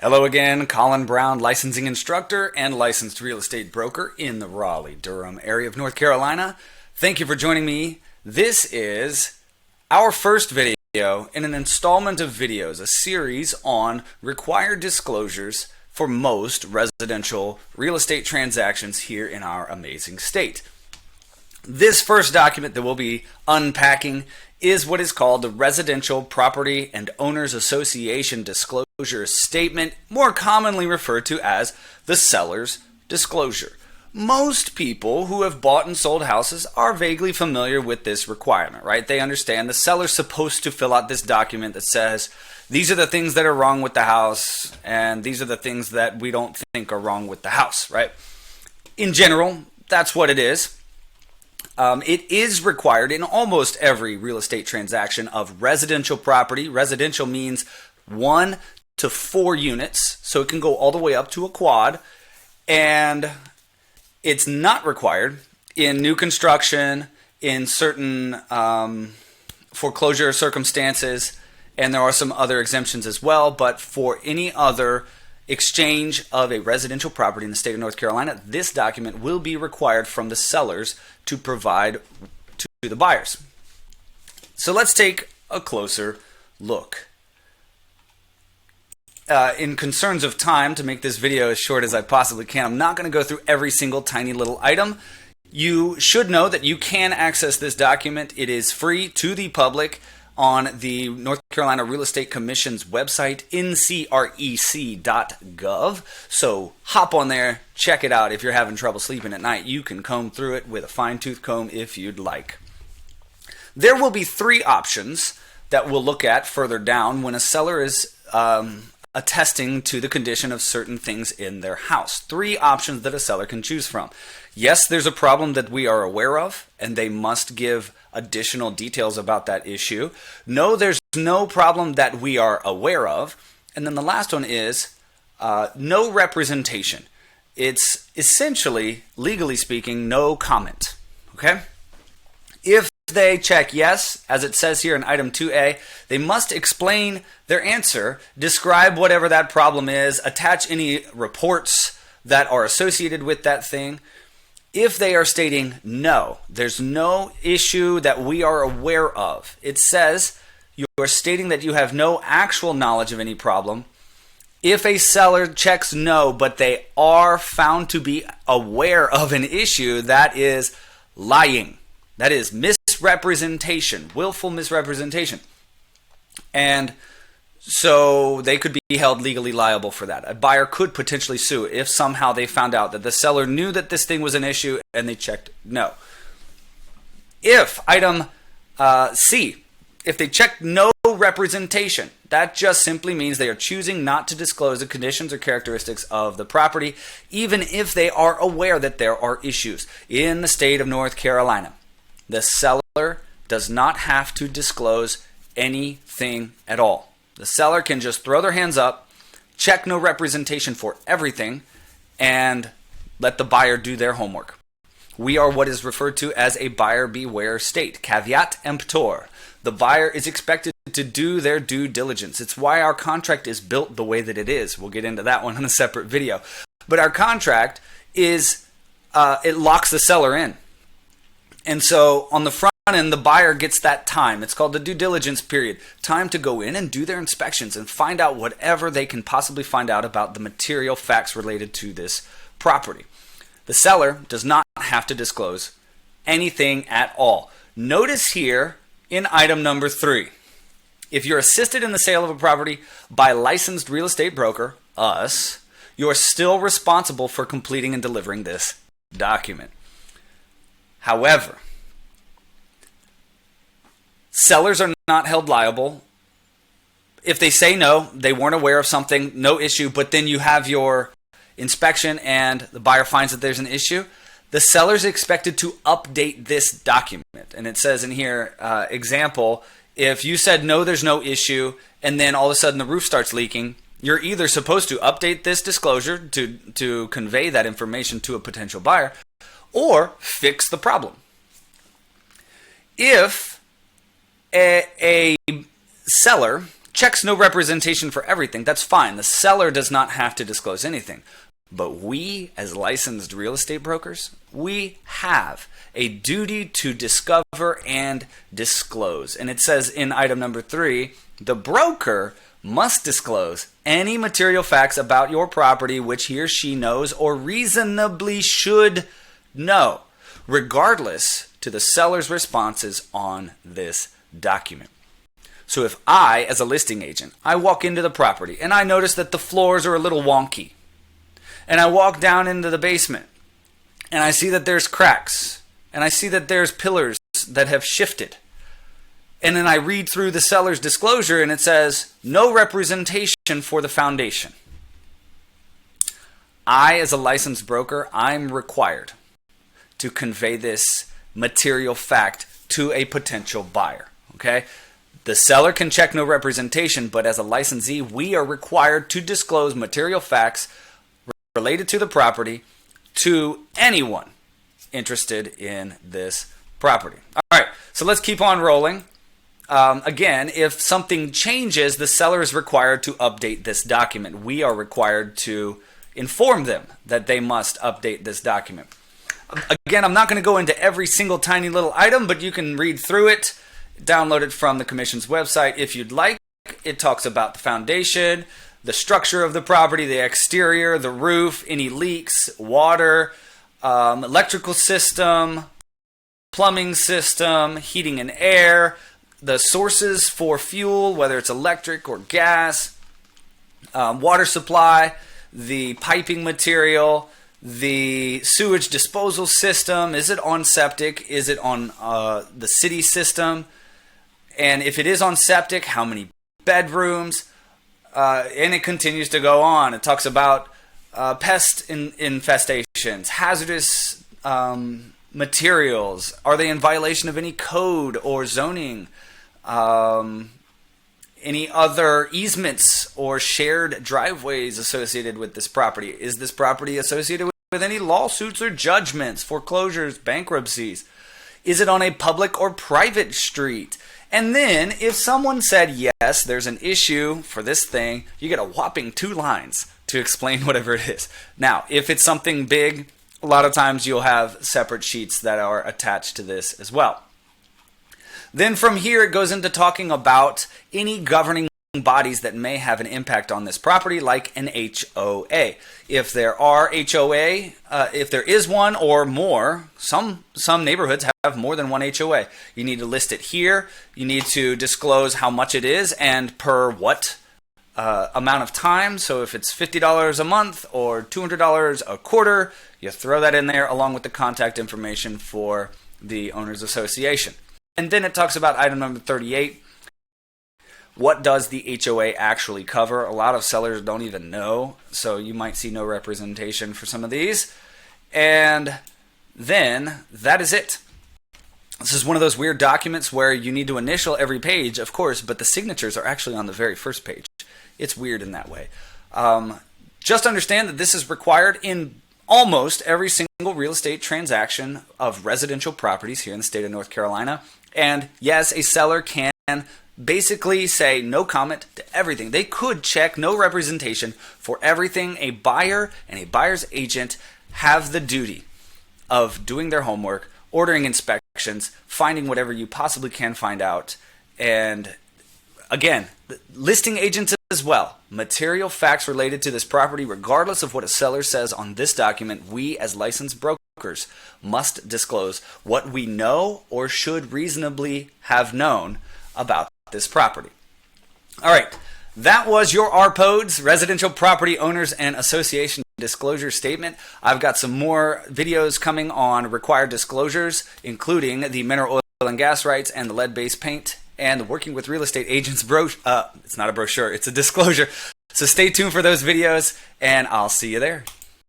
Hello again, Colin Brown, licensing instructor and licensed real estate broker in the Raleigh-Durham area of North Carolina. Thank you for joining me. This is our first video in an installment of videos, a series on required disclosures for most residential real estate transactions here in our amazing state. This first document that we'll be unpacking is what is called the Residential Property and Owners Association Disclosure Statement, more commonly referred to as the seller's disclosure. Most people who have bought and sold houses are vaguely familiar with this requirement, right? They understand the seller's supposed to fill out this document that says, these are the things that are wrong with the house, and these are the things that we don't think are wrong with the house, right? In general, that's what it is. It is required in almost every real estate transaction of residential property. Residential means 1 to 4 units, so it can go all the way up to a quad. And it's not required in new construction, in certain foreclosure circumstances, and there are some other exemptions as well. But for any other exchange of a residential property in the state of North Carolina, this document will be required from the sellers to provide to the buyers. So let's take a closer look. In concerns of time, to make this video as short as I possibly can, I'm not going to go through every single tiny little item. You should know that you can access this document. It is free to the public on the North Carolina Real Estate Commission's website, ncrec.gov. So hop on there, check it out. If you're having trouble sleeping at night, you can comb through it with a fine-tooth comb if you'd like. There will be 3 options that we'll look at further down when a seller is attesting to the condition of certain things in their house. 3 options that a seller can choose from. Yes, there's a problem that we are aware of, and they must give additional details about that issue. No, there's no problem that we are aware of. And then the last one is no representation. It's essentially, legally speaking, no comment. Okay? If they check yes, as it says here in item 2A, they must explain their answer, describe whatever that problem is, attach any reports that are associated with that thing. If they are stating no, there's no issue that we are aware of. It says you are stating that you have no actual knowledge of any problem. If a seller checks no, but they are found to be aware of an issue, that is lying. That is misrepresentation, willful misrepresentation. And so they could be held legally liable for that. A buyer could potentially sue if somehow they found out that the seller knew that this thing was an issue and they checked no. If item C, if they checked no representation, that just simply means they are choosing not to disclose the conditions or characteristics of the property, even if they are aware that there are issues. In the state of North Carolina, the seller does not have to disclose anything at all. The seller can just throw their hands up, check no representation for everything, and let the buyer do their homework. We are what is referred to as a buyer beware state. Caveat emptor. The buyer is expected to do their due diligence. It's why our contract is built the way that it is. We'll get into that one in a separate video. But our contract is, it locks the seller in. And so on the front end, the buyer gets that time. It's called the due diligence period. Time to go in and do their inspections and find out whatever they can possibly find out about the material facts related to this property. The seller does not have to disclose anything at all. Notice here in item number 3, if you're assisted in the sale of a property by a licensed real estate broker, us, you are still responsible for completing and delivering this document. However, sellers are not held liable. If they say no, they weren't aware of something, no issue, but then you have your inspection and the buyer finds that there's an issue, the seller is expected to update this document. And it says in here, example, if you said no, there's no issue, and then all of a sudden the roof starts leaking, you're either supposed to update this disclosure to convey that information to a potential buyer, or fix the problem. If a seller checks no representation for everything. That's fine. The seller does not have to disclose anything. But we, as licensed real estate brokers, we have a duty to discover and disclose. And it says in item number 3, the broker must disclose any material facts about your property which he or she knows or reasonably should know, regardless to the seller's responses on this document. So if I, as a listing agent, I walk into the property and I notice that the floors are a little wonky, and I walk down into the basement and I see that there's cracks, and I see that there's pillars that have shifted, and then I read through the seller's disclosure and it says no representation for the foundation. I, as a licensed broker, I'm required to convey this material fact to a potential buyer. Okay? The seller can check no representation, but as a licensee, we are required to disclose material facts related to the property to anyone interested in this property. All right, so let's keep on rolling. Again, if something changes, the seller is required to update this document. We are required to inform them that they must update this document. Again, I'm not going to go into every single tiny little item, but you can read through it, download it from the commission's website if you'd like. It talks about the foundation, the structure of the property, the exterior, the roof, any leaks, water, electrical system, plumbing system, heating and air, the sources for fuel, whether it's electric or gas, water supply, the piping material, the sewage disposal system. Is it on septic? Is it on the city system? And if it is on septic, how many bedrooms? And it continues to go on. It talks about pest infestations, hazardous materials. Are they in violation of any code or zoning? Any other easements or shared driveways associated with this property? Is this property associated with any lawsuits or judgments, foreclosures, bankruptcies? Is it on a public or private street? And then if someone said, yes, there's an issue for this thing, you get a whopping 2 lines to explain whatever it is. Now, if it's something big, a lot of times you'll have separate sheets that are attached to this as well. Then from here, it goes into talking about any governing bodies that may have an impact on this property, like an HOA. If there are HOA, if there is one or more, some neighborhoods have more than one HOA. You need to list it here. You need to disclose how much it is and per what amount of time. So if it's $50 a month or $200 a quarter, you throw that in there along with the contact information for the owners association. And then it talks about item number 38. What does the HOA actually cover? A lot of sellers don't even know, so you might see no representation for some of these. And then that is it. This is one of those weird documents where you need to initial every page, of course, but the signatures are actually on the very first page. It's weird in that way. Just understand that this is required in almost every single real estate transaction of residential properties here in the state of North Carolina. And yes, a seller can basically say no comment to everything. They could check no representation for everything. A buyer and a buyer's agent have the duty of doing their homework, ordering inspections, finding whatever you possibly can find out. And again, listing agents as well. Material facts related to this property, regardless of what a seller says on this document, we as licensed brokers must disclose what we know or should reasonably have known about this property. All right, that was your RPODS, Residential Property Owners and Association Disclosure Statement. I've got some more videos coming on required disclosures, including the mineral oil and gas rights and the lead-based paint and the Working with Real Estate Agents it's not a brochure, it's a disclosure. So stay tuned for those videos, and I'll see you there.